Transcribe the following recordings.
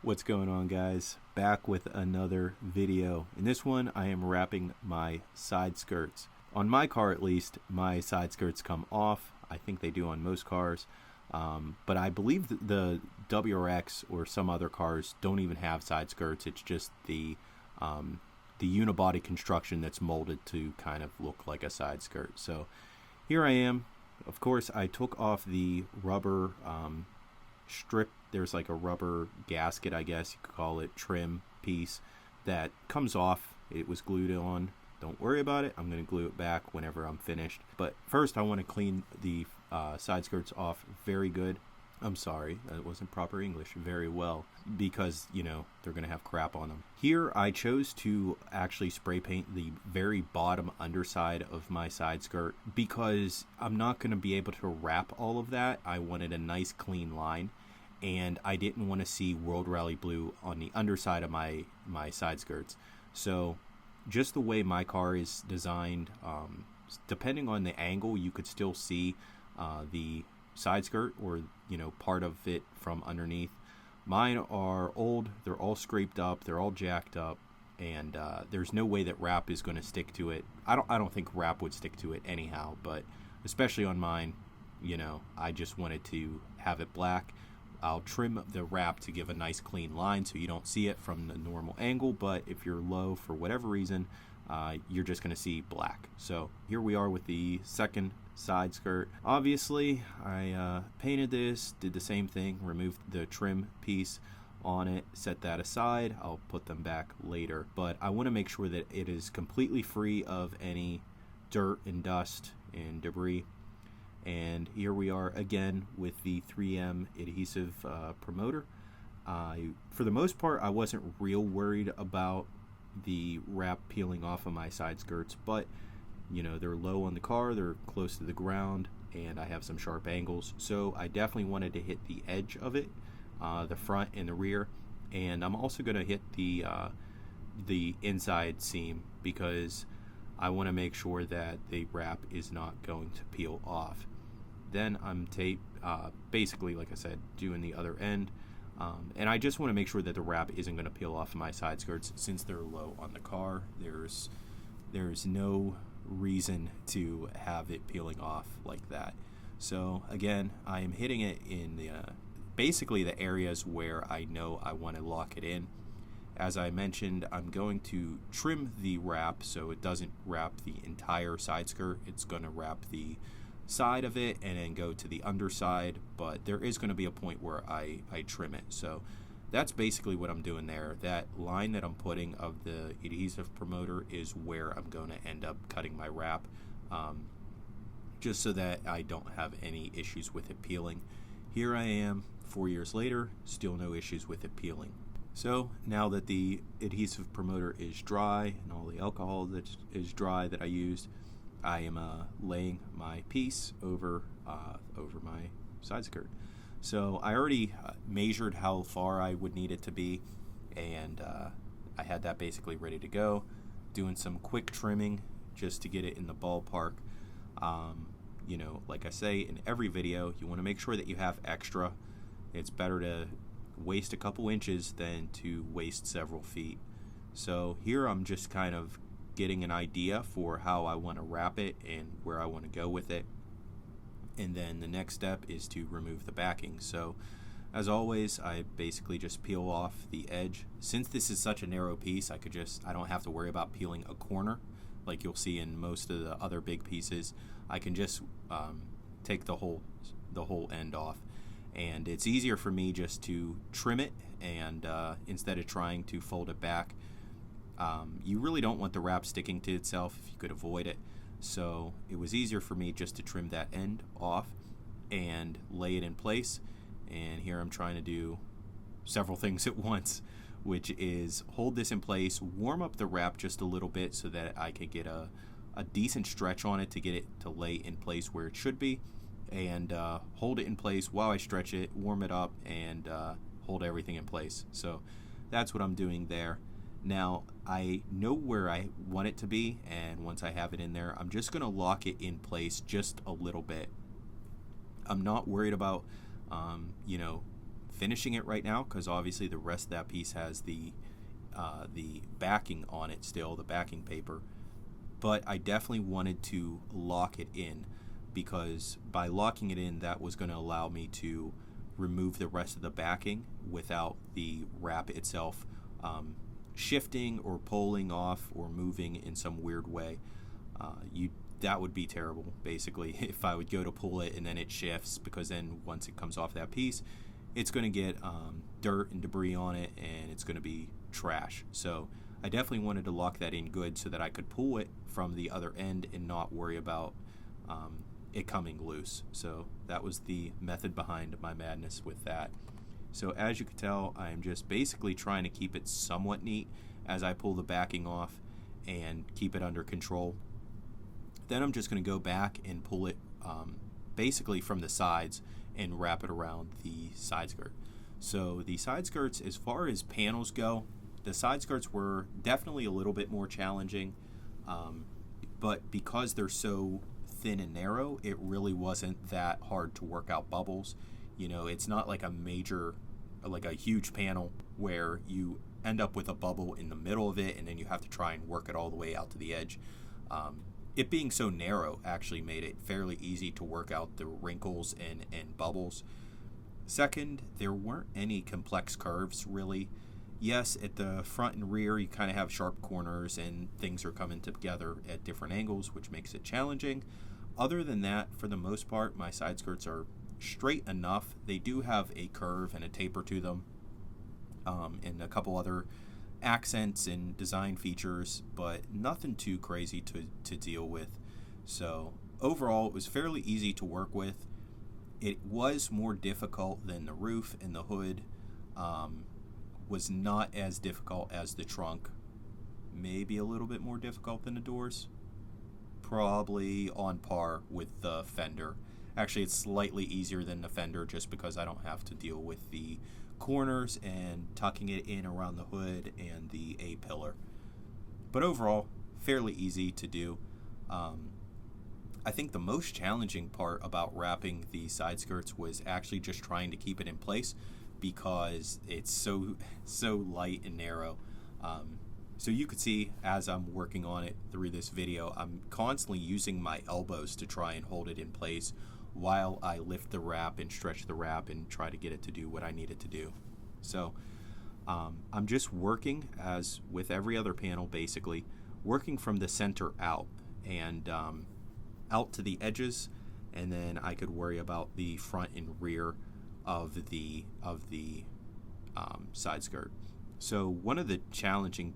What's going on, guys? Back with another video. In this one I am wrapping my side skirts. On my car at least, my side skirts come off. I think they do on most cars, but I believe the WRX or some other cars don't even have side skirts. It's just the unibody construction that's molded to kind of look like a side skirt. So here I am. Of course, I took off the rubber strip. There's like a rubber gasket, I guess you could call it, trim piece that comes off. It was glued on. Don't worry about it. I'm going to glue it back whenever I'm finished. But first I want to clean the side skirts off very good. I'm sorry, that wasn't proper English. Very well, because, you know, they're going to have crap on them. Here I chose to actually spray paint the very bottom underside of my side skirt because I'm not going to be able to wrap all of that. I wanted a nice clean line, and I didn't want to see World Rally Blue on the underside of my side skirts. So just the way my car is designed, depending on the angle, you could still see the side skirt, or you know, part of it from underneath. Mine are old, they're all scraped up, they're all jacked up, and there's no way that wrap is going to stick to it. I don't think wrap would stick to it anyhow, but especially on mine, you know, I just wanted to have it black. I'll trim the wrap to give a nice clean line so you don't see it from the normal angle, but if you're low for whatever reason, you're just going to see black. So here we are with the second side skirt. Obviously I painted this, did the same thing, removed the trim piece on it, set that aside. I'll put them back later, but I want to make sure that it is completely free of any dirt and dust and debris. And here we are again with the 3M adhesive promoter. For the most part, I wasn't real worried about the wrap peeling off of my side skirts, but you know, they're low on the car, they're close to the ground, and I have some sharp angles, so I definitely wanted to hit the edge of it, the front and the rear. And I'm also going to hit the inside seam because I want to make sure that the wrap is not going to peel off. Then I'm basically, like I said, doing the other end, and I just want to make sure that the wrap isn't going to peel off my side skirts since they're low on the car. There's no reason to have it peeling off like that. So again, I am hitting it in the basically the areas where I know I want to lock it in. As I mentioned, I'm going to trim the wrap so it doesn't wrap the entire side skirt. It's going to wrap the side of it and then go to the underside, but there is going to be a point where I trim it. So that's basically what I'm doing there. That line that I'm putting of the adhesive promoter is where I'm going to end up cutting my wrap, just so that I don't have any issues with it peeling. Here I am 4 years later, still no issues with it peeling. So now that the adhesive promoter is dry and all the alcohol that is dry that I used, I am laying my piece over my side skirt. So I already measured how far I would need it to be, and I had that basically ready to go. Doing some quick trimming just to get it in the ballpark. You know, like I say in every video, you want to make sure that you have extra. It's better to waste a couple inches than to waste several feet. So here I'm just kind of getting an idea for how I want to wrap it and where I want to go with it. And then the next step is to remove the backing. So as always, I basically just peel off the edge. Since this is such a narrow piece, I don't have to worry about peeling a corner like you'll see in most of the other big pieces. I can just take the whole end off, and it's easier for me just to trim it, and instead of trying to fold it back. You really don't want the wrap sticking to itself if you could avoid it. So it was easier for me just to trim that end off and lay it in place. And here I'm trying to do several things at once, which is hold this in place, warm up the wrap just a little bit so that I could get a decent stretch on it to get it to lay in place where it should be, and hold it in place while I stretch it, warm it up, and hold everything in place. So that's what I'm doing there. Now I know where I want it to be, and once I have it in there, I'm just going to lock it in place just a little bit. I'm not worried about you know, finishing it right now because obviously the rest of that piece has the backing on it still, the backing paper. But I definitely wanted to lock it in because by locking it in, that was going to allow me to remove the rest of the backing without the wrap itself shifting or pulling off or moving in some weird way. That would be terrible, basically, if I would go to pull it and then it shifts, because then once it comes off that piece, it's going to get dirt and debris on it, and it's going to be trash. So I definitely wanted to lock that in good so that I could pull it from the other end and not worry about it coming loose. So that was the method behind my madness with that. So as you can tell, I am just basically trying to keep it somewhat neat as I pull the backing off and keep it under control. Then I'm just going to go back and pull it basically from the sides and wrap it around the side skirt. So the side skirts, as far as panels go, the side skirts were definitely a little bit more challenging, but because they're so thin and narrow, it really wasn't that hard to work out bubbles. You know, it's not like a huge panel where you end up with a bubble in the middle of it and then you have to try and work it all the way out to the edge. It being so narrow actually made it fairly easy to work out the wrinkles and bubbles. Second, there weren't any complex curves really. Yes, at the front and rear you kind of have sharp corners and things are coming together at different angles, which makes it challenging. Other than that, for the most part, my side skirts are straight enough. They do have a curve and a taper to them, and a couple other accents and design features, but nothing too crazy to deal with. So overall, it was fairly easy to work with. It was more difficult than the roof, and the hood was not as difficult as the trunk. Maybe a little bit more difficult than the doors. Probably on par with the fender. Actually, it's slightly easier than the fender just because I don't have to deal with the corners and tucking it in around the hood and the A-pillar. But overall, fairly easy to do. I think the most challenging part about wrapping the side skirts was actually just trying to keep it in place because it's so light and narrow. So you could see as I'm working on it through this video, I'm constantly using my elbows to try and hold it in place while I lift the wrap and stretch the wrap and try to get it to do what I need it to do. So I'm just working, as with every other panel basically, working from the center out and out to the edges, and then I could worry about the front and rear of the side skirt. So one of the challenging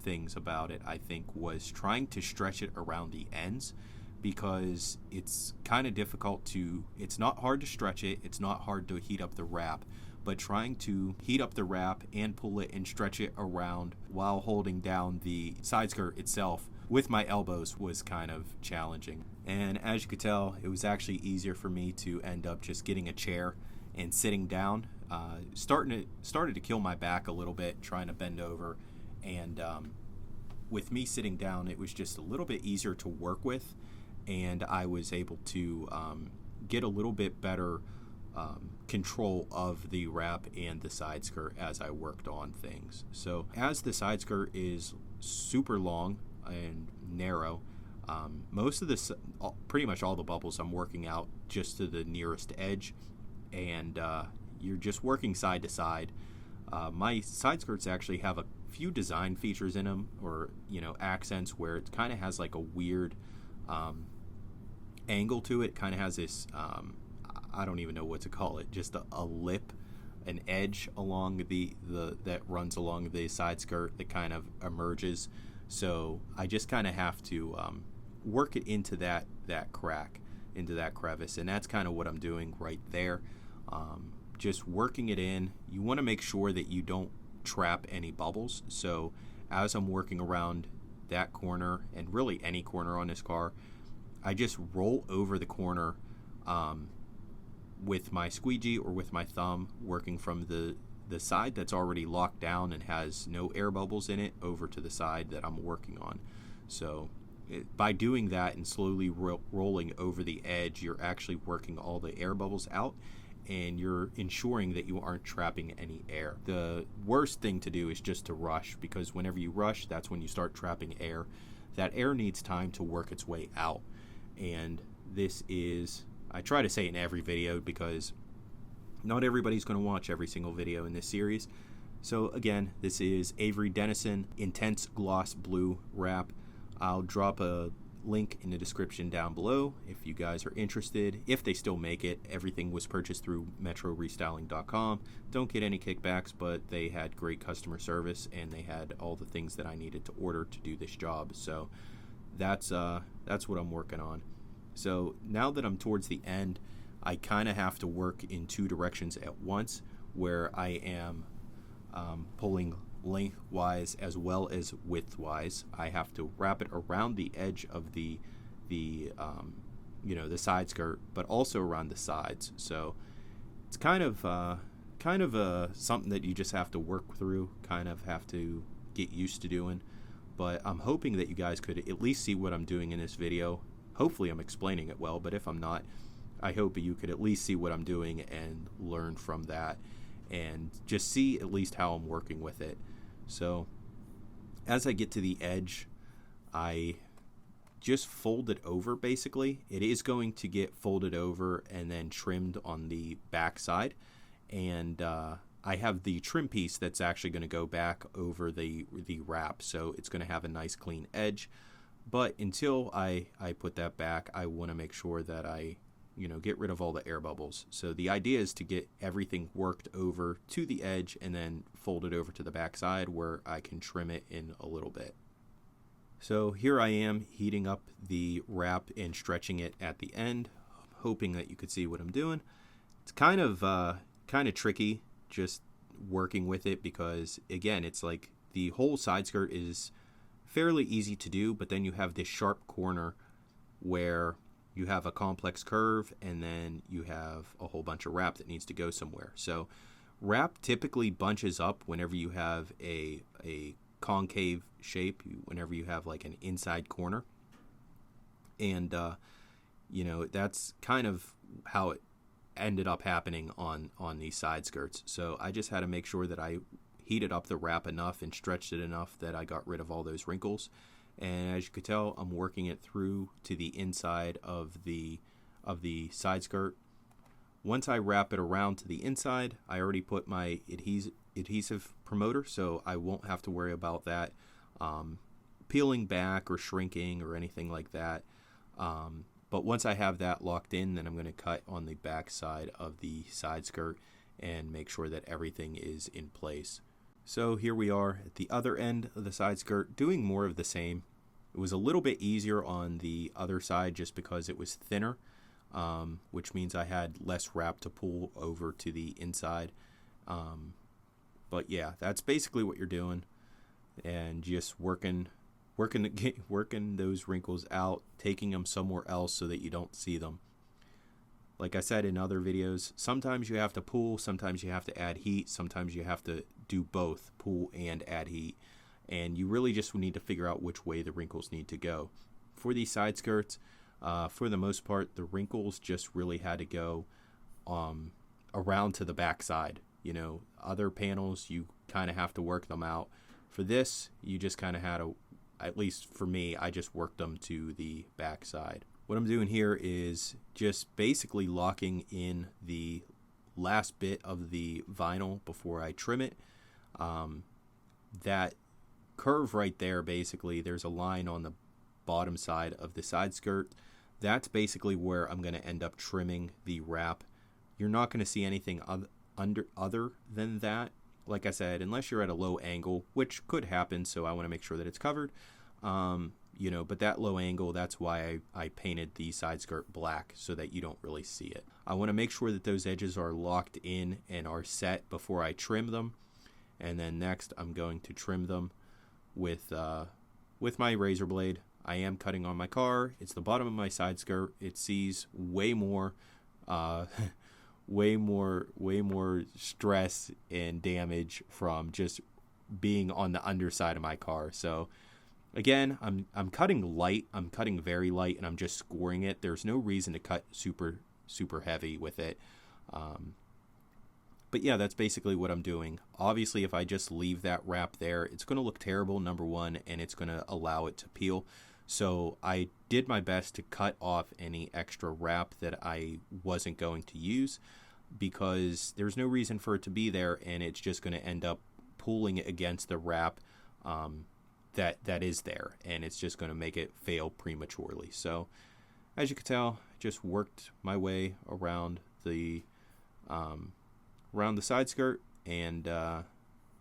things about it, I think, was trying to stretch it around the ends, because it's kind of difficult it's not hard to stretch it, it's not hard to heat up the wrap, but trying to heat up the wrap and pull it and stretch it around while holding down the side skirt itself with my elbows was kind of challenging. And as you could tell, it was actually easier for me to end up just getting a chair and sitting down. Started to kill my back a little bit trying to bend over, and with me sitting down, it was just a little bit easier to work with, and I was able to get a little bit better control of the wrap and the side skirt as I worked on things. So as the side skirt is super long and narrow, most of this, pretty much all the bubbles I'm working out just to the nearest edge, and you're just working side to side. My side skirts actually have a few design features in them, or accents, where it kind of has like a weird angle to it. Kind of has this I don't even know what to call it, just a lip, an edge along the that runs along the side skirt that kind of emerges. So I just kind of have to work it into that crack, into that crevice, and that's kind of what I'm doing right there. Just working it in. You want to make sure that you don't trap any bubbles. So as I'm working around that corner, and really any corner on this car, I just roll over the corner with my squeegee or with my thumb, working from the side that's already locked down and has no air bubbles in it over to the side that I'm working on. So by doing that and slowly rolling over the edge, you're actually working all the air bubbles out, and you're ensuring that you aren't trapping any air. The worst thing to do is just to rush, because whenever you rush, that's when you start trapping air. That air needs time to work its way out. And this is, I try to say in every video because not everybody's going to watch every single video in this series. So again, this is Avery Dennison Intense Gloss Blue Wrap. I'll drop a link in the description down below if you guys are interested, if they still make it. Everything was purchased through metrorestyling.com. Don't get any kickbacks, but they had great customer service and they had all the things that I needed to order to do this job. So that's what I'm working on. So now that I'm towards the end, I kind of have to work in two directions at once, where I am pulling lengthwise as well as widthwise. I have to wrap it around the edge of the side skirt, but also around the sides. So it's kind of something that you just have to work through, kind of have to get used to doing. But I'm hoping that you guys could at least see what I'm doing in this video. Hopefully I'm explaining it well, but if I'm not, I hope you could at least see what I'm doing and learn from that and just see at least how I'm working with it. So as I get to the edge, I just fold it over basically. It is going to get folded over and then trimmed on the back side. And I have the trim piece that's actually going to go back over the wrap. So it's going to have a nice clean edge. But until I put that back, I want to make sure that I get rid of all the air bubbles. So the idea is to get everything worked over to the edge and then fold it over to the back side where I can trim it in a little bit. So here I am heating up the wrap and stretching it at the end, hoping that you could see what I'm doing. It's kind of tricky just working with it because, again, it's like the whole side skirt is fairly easy to do, but then you have this sharp corner where you have a complex curve and then you have a whole bunch of wrap that needs to go somewhere. So wrap typically bunches up whenever you have a concave shape, whenever you have like an inside corner. And, that's kind of how it ended up happening on these side skirts. So I just had to make sure that I heated up the wrap enough and stretched it enough that I got rid of all those wrinkles. And as you could tell, I'm working it through to the inside of the side skirt. Once I wrap it around to the inside, I already put my adhesive promoter, so I won't have to worry about that peeling back or shrinking or anything like that. But once I have that locked in, then I'm going to cut on the back side of the side skirt and make sure that everything is in place. So here we are at the other end of the side skirt, doing more of the same. It was a little bit easier on the other side just because it was thinner, which means I had less wrap to pull over to the inside. But yeah, that's basically what you're doing, and just working those wrinkles out, taking them somewhere else so that you don't see them. Like I said in other videos, sometimes you have to pull, sometimes you have to add heat, sometimes you have to do both, pull and add heat. And you really just need to figure out which way the wrinkles need to go. For these side skirts, for the most part, the wrinkles just really had to go around to the back side. Other panels, you kind of have to work them out. For this, you just kind of had to, at least for me, I just worked them to the back side. What I'm doing here is just basically locking in the last bit of the vinyl before I trim it. That curve right there, basically, there's a line on the bottom side of the side skirt. That's basically where I'm going to end up trimming the wrap. You're not going to see anything other than that. Like I said, unless you're at a low angle, which could happen, so I want to make sure that it's covered. But that low angle, that's why I painted the side skirt black so that you don't really see it. I want to make sure that those edges are locked in and are set before I trim them. And then next, I'm going to trim them with my razor blade. I am cutting on my car. It's the bottom of my side skirt. It sees way more stress and damage from just being on the underside of my car. So again, I'm cutting light. I'm cutting very light, and I'm just scoring it. There's no reason to cut super heavy with it. But yeah, that's basically what I'm doing. Obviously, if I just leave that wrap there, it's going to look terrible, number one, and it's going to allow it to peel. So I did my best to cut off any extra wrap that I wasn't going to use, because there's no reason for it to be there, and it's just going to end up pulling against the wrap that is there, and it's just going to make it fail prematurely. So as you can tell, just worked my way around the side skirt and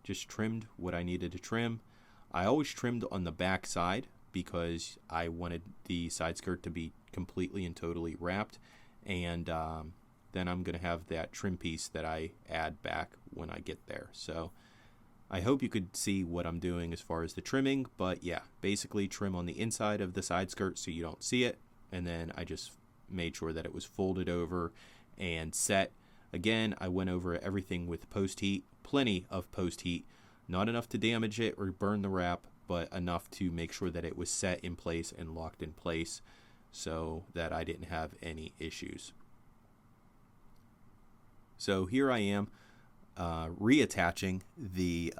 just trimmed what I needed to trim. I always trimmed on the back side because I wanted the side skirt to be completely and totally wrapped, and then I'm going to have that trim piece that I add back when I get there. So I hope you could see what I'm doing as far as the trimming, but yeah, basically trim on the inside of the side skirt so you don't see it, and then I just made sure that it was folded over and set. Again, I went over everything with post heat, plenty of post heat, not enough to damage it or burn the wrap, but enough to make sure that it was set in place and locked in place so that I didn't have any issues. So here I am reattaching the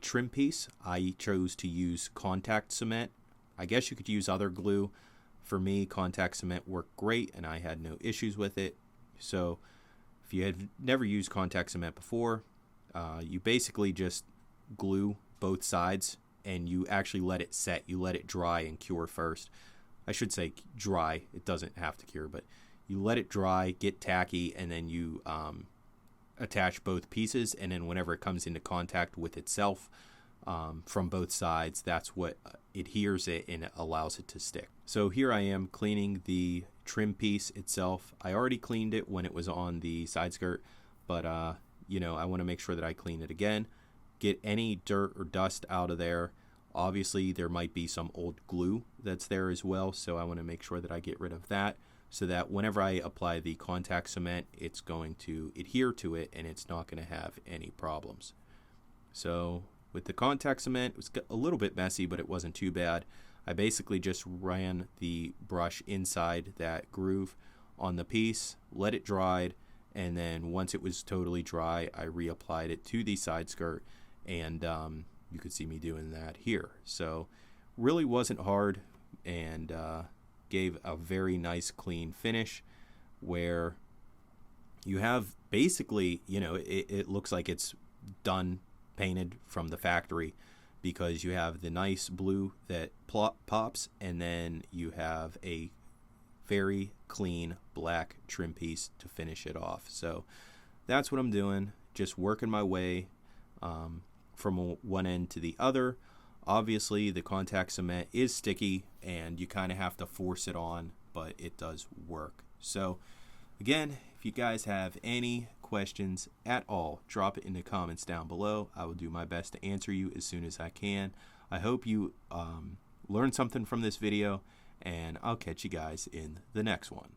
trim piece. I chose to use contact cement. I guess you could use other glue. For me, contact cement worked great and I had no issues with it. So if you had never used contact cement before, you basically just glue both sides and you actually let it set. You let it dry and cure first. I should say dry. It doesn't have to cure, but you let it dry, get tacky, and then you attach both pieces, and then whenever it comes into contact with itself from both sides, that's what adheres it and it allows it to stick. So here I am cleaning the trim piece itself. I already cleaned it when it was on the side skirt, but you know, I want to make sure that I clean it again, get any dirt or dust out of there. Obviously there might be some old glue that's there as well, so I want to make sure that I get rid of that, so that whenever I apply the contact cement, it's going to adhere to it and it's not going to have any problems. So with the contact cement, it was a little bit messy, but it wasn't too bad. I basically just ran the brush inside that groove on the piece, let it dry, and then once it was totally dry, I reapplied it to the side skirt, and you could see me doing that here. So really wasn't hard, and gave a very nice clean finish where you have basically, you know, it looks like it's done painted from the factory, because you have the nice blue that pops, and then you have a very clean black trim piece to finish it off. So that's what I'm doing, just working my way from one end to the other. Obviously the contact cement is sticky and you kind of have to force it on, but it does work. So again, if you guys have any questions at all, drop it in the comments down below. I will do my best to answer you as soon as I can. I hope you learned something from this video, and I'll catch you guys in the next one.